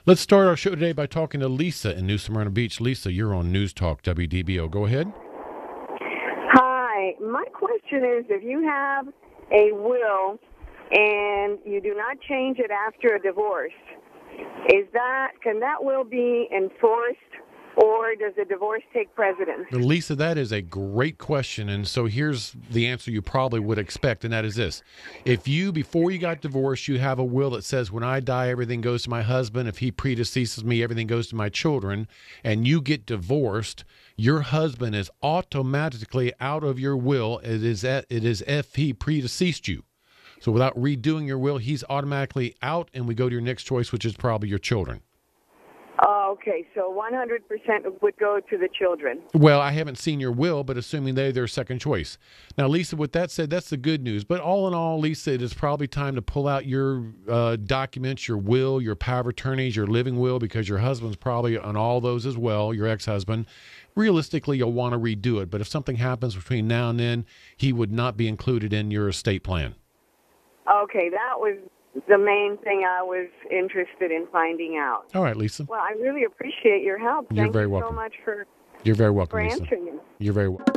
Let's start our show today by talking to Lisa in New Smyrna Beach. Lisa, you're on News Talk WDBO. Go ahead. Hi. My question is, if you have a will and you do not change it after a divorce, can that will be enforced, or does the divorce take precedence? Lisa, that is a great question. And so here's the answer you probably would expect, and that is this. If you, before you got divorced, you have a will that says, when I die, everything goes to my husband. If he predeceases me, everything goes to my children, and you get divorced, your husband is automatically out of your will. It is if he predeceased you. So without redoing your will, he's automatically out, and we go to your next choice, which is probably your children. Okay, so 100% would go to the children. Well, I haven't seen your will, but assuming they're their second choice. Now, Lisa, with that said, that's the good news. But all in all, Lisa, it is probably time to pull out your documents, your will, your power of attorneys, your living will, because your husband's probably on all those as well, your ex-husband. Realistically, you'll want to redo it. But if something happens between now and then, he would not be included in your estate plan. Okay, that was the main thing I was interested in finding out. All right, Lisa. Well, I really appreciate your help. You're Thank very you welcome. so much for You're very welcome, Lisa. answering. You're very welcome.